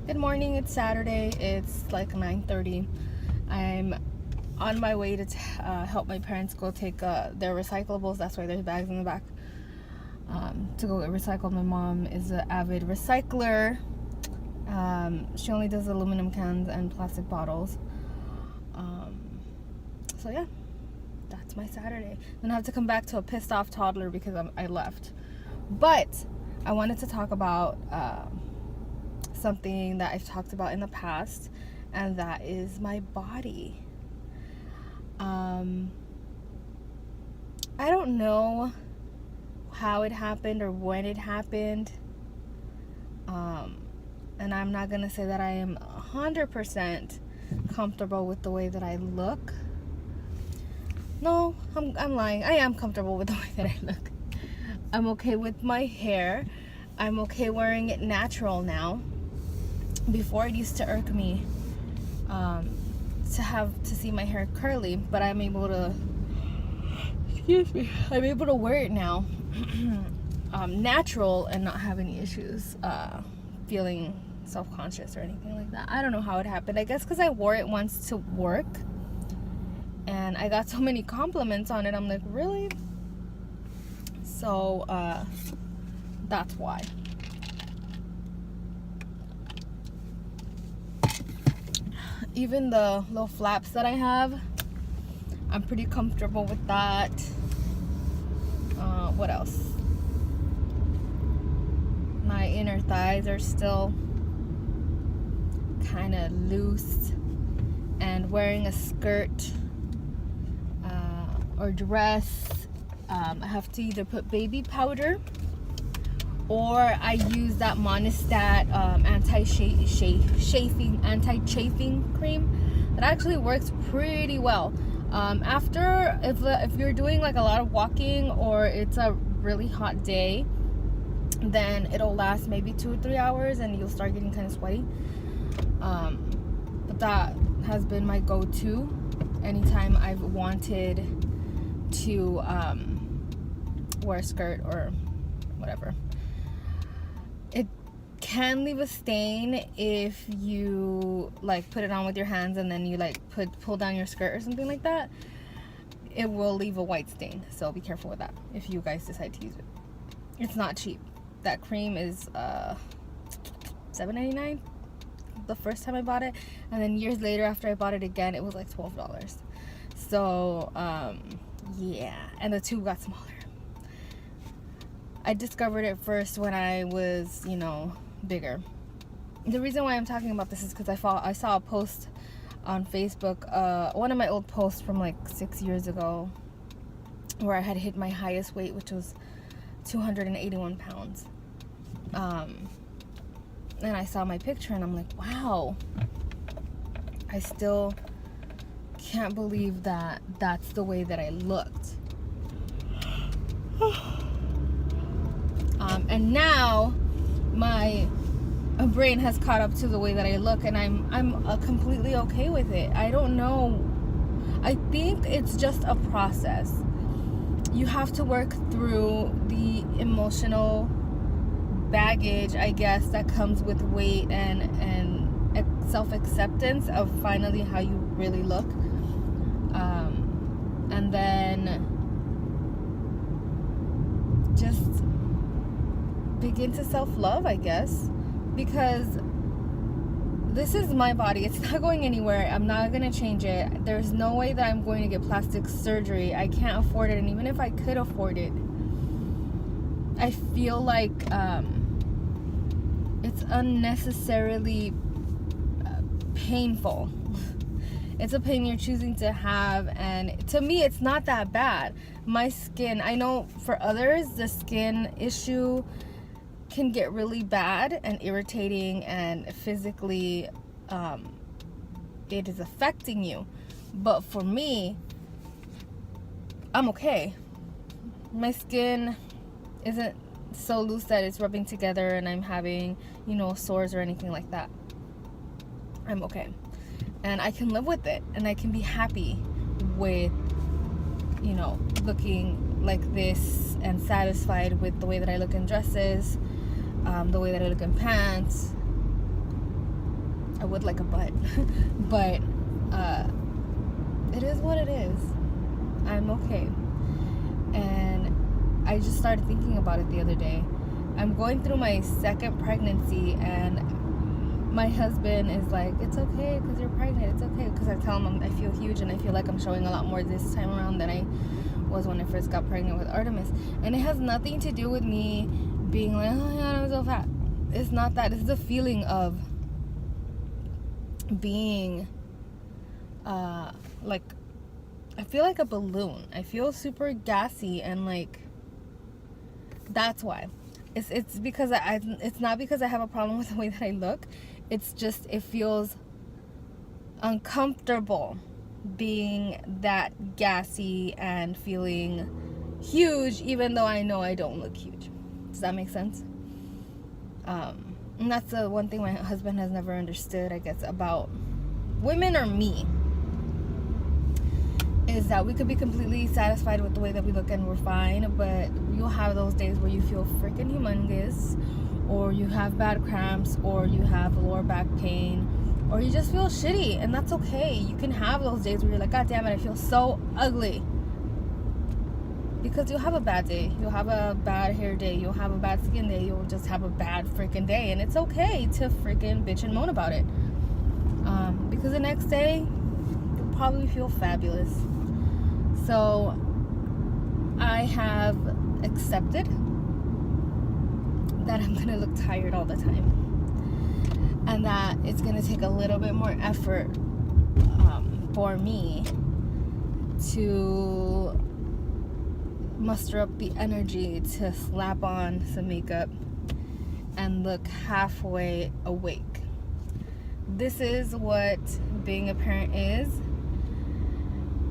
Good morning. It's Saturday. It's like 9:30. I'm on my way to help my parents go take their recyclables. That's why there's bags in the back to go get recycled. My mom is an avid recycler. She only does aluminum cans and plastic bottles. So yeah, that's my Saturday. Then I have to come back to a pissed off toddler because I left. But I wanted to talk about something that I've talked about in the past, and that is my body. I don't know how it happened or when it happened, and I'm not gonna say that I am 100% comfortable with the way that I look. No, I'm lying. I am comfortable with the way that I look. I'm okay with my hair. I'm okay wearing it natural now. Before, it used to irk me to see my hair curly, but I'm able to wear it now natural and not have any issues feeling self-conscious or anything like that. I don't know how it happened. I guess because I wore it once to work and I got so many compliments on it. I'm like, really? So that's why. Even the little flaps that I have, I'm pretty comfortable with that. What else? My inner thighs are still kind of loose, and wearing a skirt or dress, I have to either put baby powder or I use that Monistat anti-chafing cream that actually works pretty well. If you're doing like a lot of walking or it's a really hot day, then it'll last maybe 2 or 3 hours and you'll start getting kind of sweaty. But that has been my go-to anytime I've wanted to wear a skirt or whatever. It can leave a stain if you like put it on with your hands and then you like pull down your skirt or something like that. It will leave a white stain, so be careful with that if you guys decide to use it. It's not cheap. That cream is $7.99 the first time I bought it, and then years later after I bought it again, it was like $12. So yeah, and the tube got smaller. I discovered it first when I was, bigger. The reason why I'm talking about this is because I saw a post on Facebook, one of my old posts from like 6 years ago, where I had hit my highest weight, which was 281 pounds. And I saw my picture and I'm like, wow, I still can't believe that that's the way that I looked. And now my brain has caught up to the way that I look, and I'm completely okay with it. I don't know. I think it's just a process. You have to work through the emotional baggage, I guess, that comes with weight and self-acceptance of finally how you really look. And then just begin to self-love, I guess, because this is my body. It's not going anywhere. I'm not going to change it. There's no way that I'm going to get plastic surgery. I can't afford it. And even if I could afford it, I feel like it's unnecessarily painful. It's a pain you're choosing to have, and to me it's not that bad. My skin, I know for others the skin issue can get really bad and irritating, and physically it is affecting you. But for me, I'm okay. My skin isn't so loose that it's rubbing together and I'm having, sores or anything like that. I'm okay. And I can live with it, and I can be happy with, looking like this, and satisfied with the way that I look in dresses, the way that I look in pants, I would like a butt. But it is what it is. I'm okay. And I just started thinking about it the other day. I'm going through my second pregnancy, and my husband is like, it's okay because you're pregnant, it's okay, because I tell him I feel huge and I feel like I'm showing a lot more this time around than I was when I first got pregnant with Artemis. And it has nothing to do with me being like, oh my god, I'm so fat. It's not that. It's the feeling of being like, I feel like a balloon. I feel super gassy, and like, that's why. It's because it's not because I have a problem with the way that I look. It's just, it feels uncomfortable being that gassy and feeling huge, even though I know I don't look huge. Does that make sense? And that's the one thing my husband has never understood, I guess, about women or me, is that we could be completely satisfied with the way that we look and we're fine, but you'll have those days where you feel freaking humongous, or you have bad cramps, or you have lower back pain, or you just feel shitty, and that's okay. You can have those days where you're like, god damn it, I feel so ugly. Because you'll have a bad day, you'll have a bad hair day, you'll have a bad skin day, you'll just have a bad freaking day, and it's okay to freaking bitch and moan about it. Because the next day, you'll probably feel fabulous. So I have accepted that I'm gonna look tired all the time, and that it's gonna take a little bit more effort for me to muster up the energy to slap on some makeup and look halfway awake. This is what being a parent is.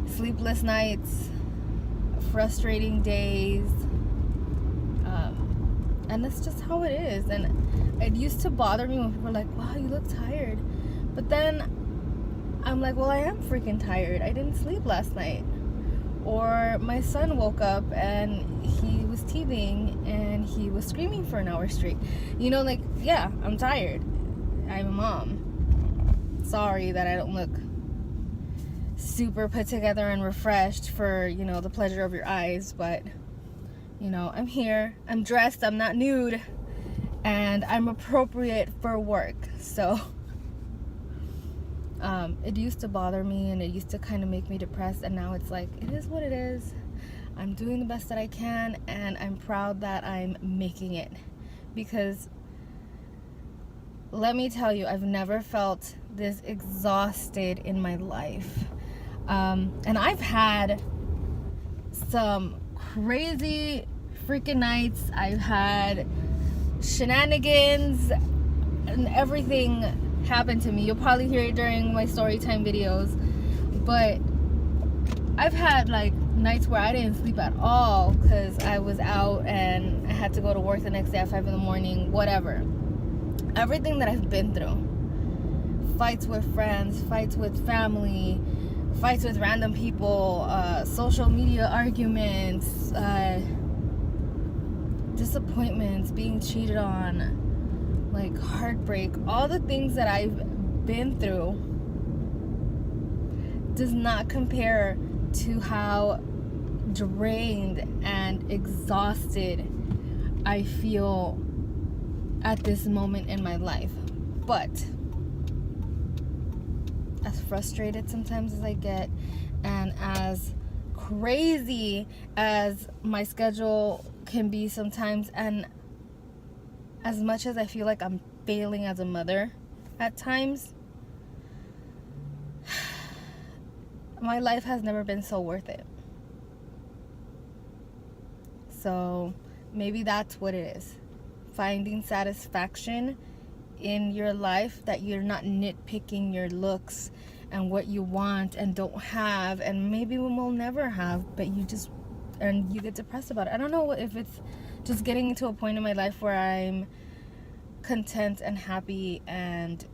Sleepless nights, frustrating days, and that's just how it is. And it used to bother me when people were like, wow, you look tired. But then I'm like, well, I am freaking tired. I didn't sleep last night. Or my son woke up and he was teething and he was screaming for an hour straight. You know, like, yeah, I'm tired. I'm a mom. Sorry that I don't look super put together and refreshed for, you know, the pleasure of your eyes, but, you know, I'm here, I'm dressed, I'm not nude, and I'm appropriate for work. So it used to bother me, and it used to kind of make me depressed, and now it's like, it is what it is. I'm doing the best that I can, and I'm proud that I'm making it, because let me tell you, I've never felt this exhausted in my life. And I've had some crazy freaking nights. I've had shenanigans and everything happened to me. You'll probably hear it during my story time videos. But I've had like nights where I didn't sleep at all because I was out and I had to go to work the next day at 5 in the morning, whatever. Everything that I've been through. Fights with friends, fights with family, fights with random people, social media arguments, disappointments, being cheated on, like heartbreak, all the things that I've been through does not compare to how drained and exhausted I feel at this moment in my life. But as frustrated sometimes as I get, and as crazy as my schedule can be sometimes, and as much as I feel like I'm failing as a mother at times, my life has never been so worth it. So maybe that's what it is. Finding satisfaction in your life, that you're not nitpicking your looks and what you want and don't have, and maybe will never have, but you get depressed about it. I don't know if it's just getting into a point in my life where I'm content and happy, and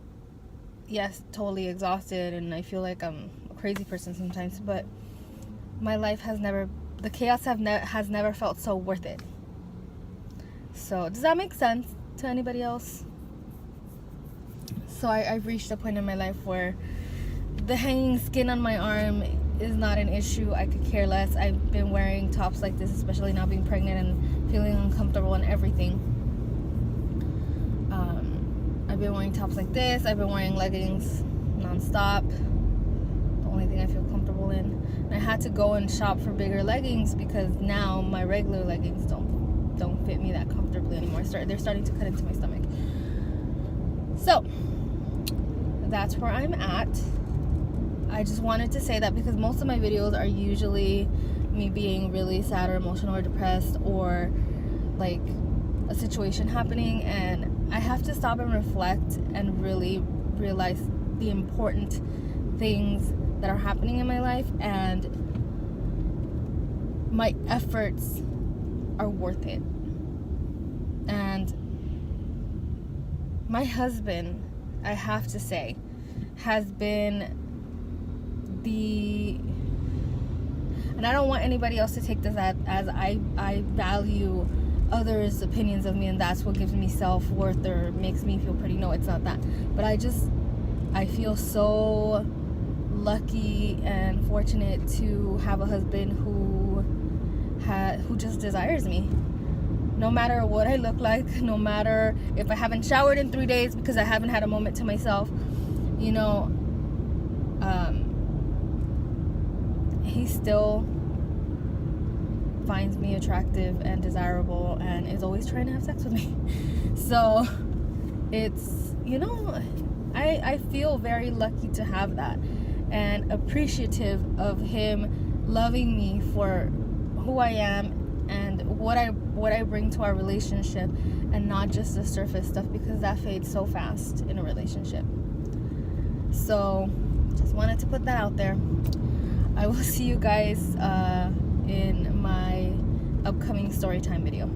yes, totally exhausted, and I feel like I'm a crazy person sometimes, but my life has never, the chaos has never felt so worth it. So does that make sense to anybody else? So I've reached a point in my life where the hanging skin on my arm is not an issue. I could care less. I've been wearing tops like this, especially now being pregnant and feeling uncomfortable and everything. I've been wearing tops like this. I've been wearing leggings non-stop. The only thing I feel comfortable in. And I had to go and shop for bigger leggings because now my regular leggings don't fit me that comfortably anymore. They're starting to cut into my stomach. So that's where I'm at. I just wanted to say that because most of my videos are usually me being really sad or emotional or depressed or like a situation happening, and I have to stop and reflect and really realize the important things that are happening in my life, and my efforts are worth it. And my husband, I have to say, has been and I don't want anybody else to take this as I value others' opinions of me and that's what gives me self-worth or makes me feel pretty. No, it's not that. But I feel so lucky and fortunate to have a husband who just desires me. No matter what I look like, no matter if I haven't showered in 3 days because I haven't had a moment to myself, you know, he still finds me attractive and desirable and is always trying to have sex with me. So it's, you know, I feel very lucky to have that and appreciative of him loving me for who I am and what I bring to our relationship, and not just the surface stuff, because that fades so fast in a relationship. So just wanted to put that out there. I will see you guys in my upcoming story time video.